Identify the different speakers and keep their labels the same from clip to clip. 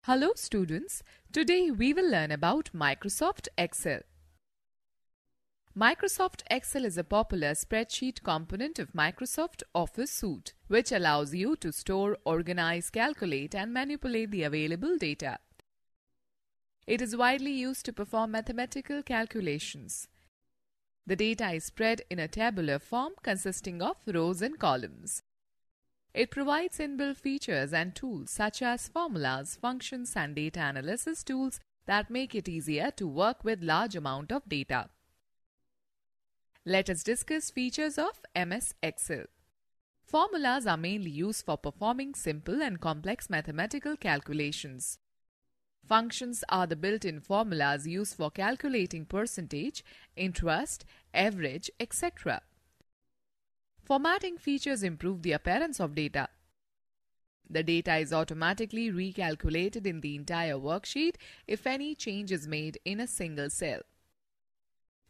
Speaker 1: Hello students, today we will learn about Microsoft Excel. Microsoft Excel is a popular spreadsheet component of Microsoft Office suite, which allows you to store, organize, calculate and manipulate the available data. It is widely used to perform mathematical calculations. The data is spread in a tabular form consisting of rows and columns. It provides inbuilt features and tools such as formulas, functions and data analysis tools that make it easier to work with large amount of data. Let us discuss features of MS Excel. Formulas are mainly used for performing simple and complex mathematical calculations. Functions are the built-in formulas used for calculating percentage, interest, average, etc. Formatting features improve the appearance of data. The data is automatically recalculated in the entire worksheet if any change is made in a single cell.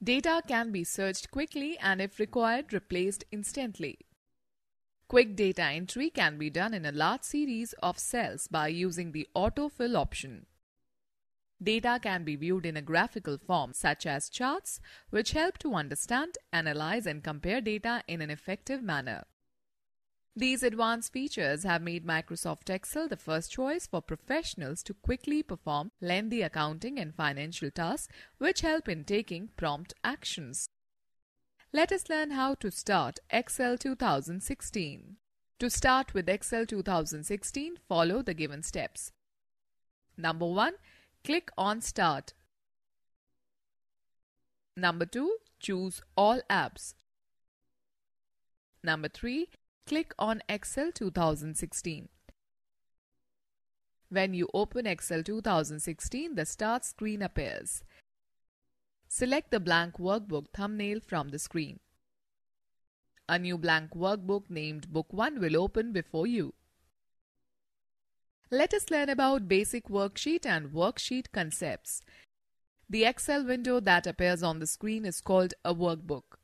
Speaker 1: Data can be searched quickly and if required replaced instantly. Quick data entry can be done in a large series of cells by using the autofill option. Data can be viewed in a graphical form such as charts, which help to understand, analyze and compare data in an effective manner. These advanced features have made Microsoft Excel the first choice for professionals to quickly perform lengthy accounting and financial tasks which help in taking prompt actions. Let us learn how to start Excel 2016. To start with Excel 2016, follow the given steps. Number 1. Click on Start. Number 2. Choose All Apps. Number 3. Click on Excel 2016. When you open Excel 2016, the Start screen appears. Select the blank workbook thumbnail from the screen. A new blank workbook named Book 1 will open before you. Let us learn about basic worksheet and worksheet concepts. The Excel window that appears on the screen is called a workbook.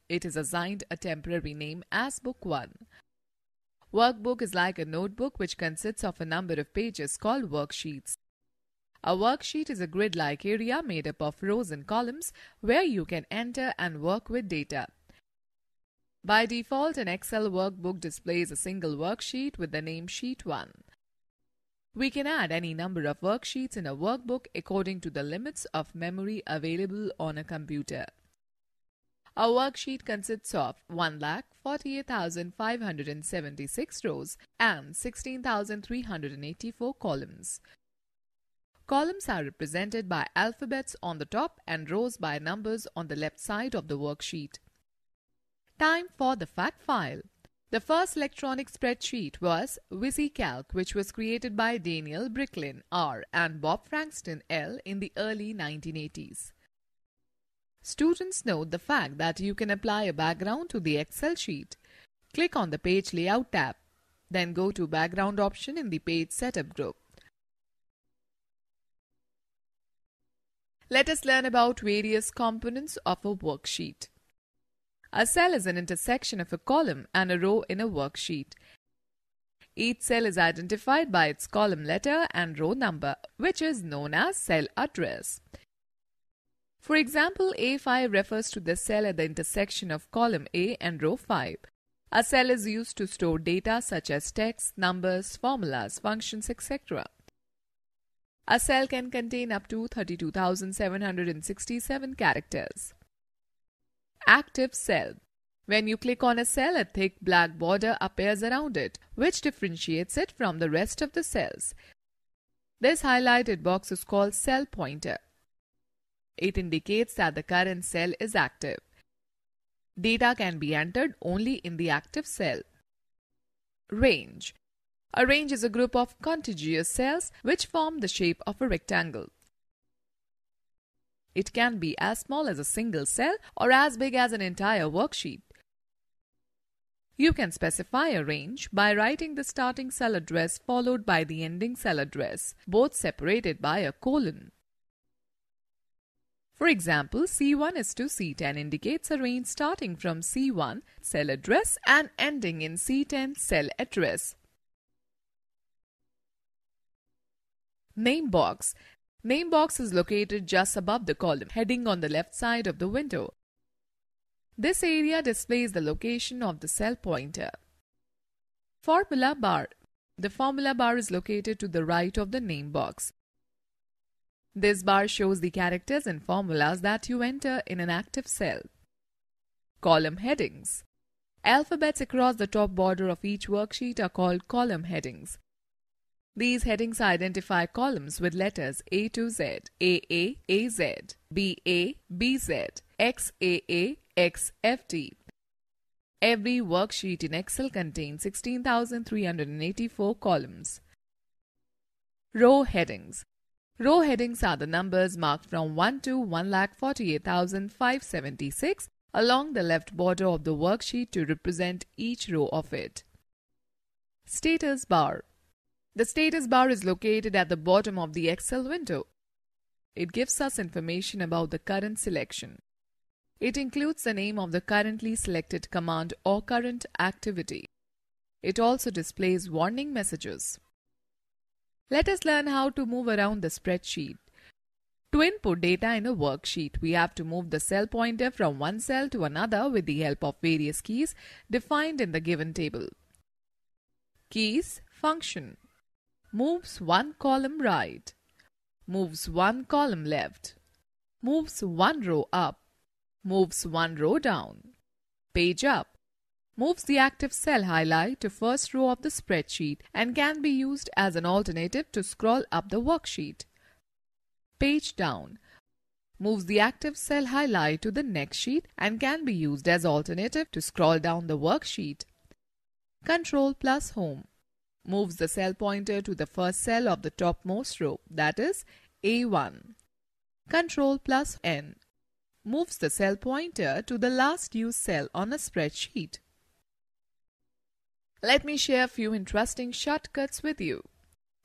Speaker 1: It is assigned a temporary name as Book 1. Workbook is like a notebook which consists of a number of pages called worksheets. A worksheet is a grid-like area made up of rows and columns where you can enter and work with data. By default, an Excel workbook displays a single worksheet with the name Sheet 1. We can add any number of worksheets in a workbook according to the limits of memory available on a computer. A worksheet consists of 1,48,576 rows and 16,384 columns. Columns are represented by alphabets on the top and rows by numbers on the left side of the worksheet. Time for the fact file. The first electronic spreadsheet was VisiCalc, which was created by Daniel Bricklin, R. and Bob Frankston, L. in the early 1980s. Students note the fact that you can apply a background to the Excel sheet. Click on the Page Layout tab. Then go to Background option in the Page Setup group. Let us learn about various components of a worksheet. A cell is an intersection of a column and a row in a worksheet. Each cell is identified by its column letter and row number, which is known as cell address. For example, A5 refers to the cell at the intersection of column A and row 5. A cell is used to store data such as text, numbers, formulas, functions, etc. A cell can contain up to 32,767 characters. Active cell. When you click on a cell, a thick black border appears around it, which differentiates it from the rest of the cells. This highlighted box is called cell pointer. It indicates that the current cell is active. Data can be entered only in the active cell. Range. A range is a group of contiguous cells which form the shape of a rectangle. It can be as small as a single cell or as big as an entire worksheet. You can specify a range by writing the starting cell address followed by the ending cell address, both separated by a colon. For example, C1 is to C10 indicates a range starting from C1 cell address and ending in C10 cell address. Name box. Name box is located just above the column heading on the left side of the window. This area displays the location of the cell pointer. Formula bar. The formula bar is located to the right of the name box. This bar shows the characters and formulas that you enter in an active cell. Column headings. Alphabets across the top border of each worksheet are called column headings. These headings identify columns with letters A to Z, AA, AZ, BA, BZ, XAA, XFT. Every worksheet in Excel contains 16,384 columns. Row headings. Row headings are the numbers marked from 1 to 1,48,576 along the left border of the worksheet to represent each row of it. Status bar. The status bar is located at the bottom of the Excel window. It gives us information about the current selection. It includes the name of the currently selected command or current activity. It also displays warning messages. Let us learn how to move around the spreadsheet. To input data in a worksheet, we have to move the cell pointer from one cell to another with the help of various keys defined in the given table. Keys function. Moves one column right, moves one column left, moves one row up, moves one row down. Page up. Moves the active cell highlight to first row of the spreadsheet and can be used as an alternative to scroll up the worksheet. Page down. Moves the active cell highlight to the next sheet and can be used as alternative to scroll down the worksheet. Control plus Home. Moves the cell pointer to the first cell of the topmost row, that is A1. Control plus N. Moves the cell pointer to the last used cell on a spreadsheet. Let me share a few interesting shortcuts with you.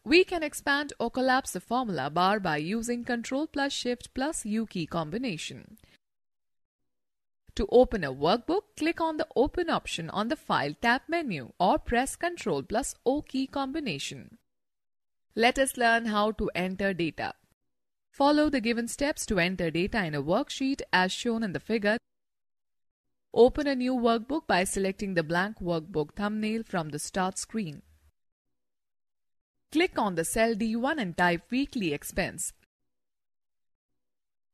Speaker 1: We can expand or collapse the formula bar by using Ctrl plus Shift plus U key combination. To open a workbook, click on the Open option on the File tab menu or press Ctrl plus O key combination. Let us learn how to enter data. Follow the given steps to enter data in a worksheet as shown in the figure. Open a new workbook by selecting the blank workbook thumbnail from the Start screen. Click on the cell D1 and type Weekly Expense.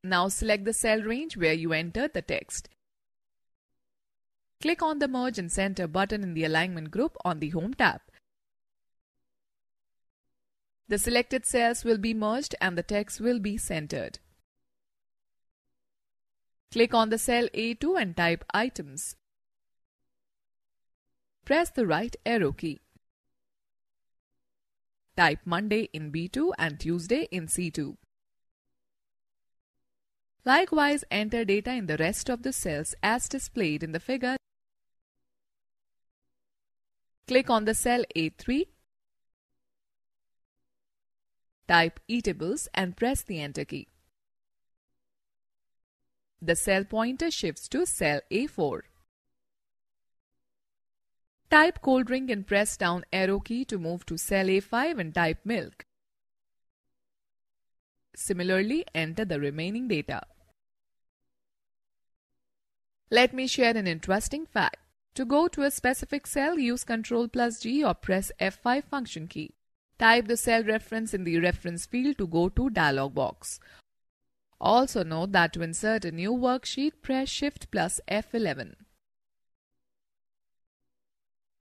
Speaker 1: Now select the cell range where you entered the text. Click on the Merge and Center button in the Alignment group on the Home tab. The selected cells will be merged and the text will be centered. Click on the cell A2 and type Items. Press the right arrow key. Type Monday in B2 and Tuesday in C2. Likewise, enter data in the rest of the cells as displayed in the figure. Click on the cell A3. Type Eatables and press the Enter key. The cell pointer shifts to cell A4. Type cold drink and press down arrow key to move to cell A5 and type milk. Similarly, enter the remaining data. Let me share an interesting fact. To go to a specific cell, use Ctrl plus G or press F5 function key. Type the cell reference in the reference field to go to dialog box. Also note that to insert a new worksheet, press Shift plus F11.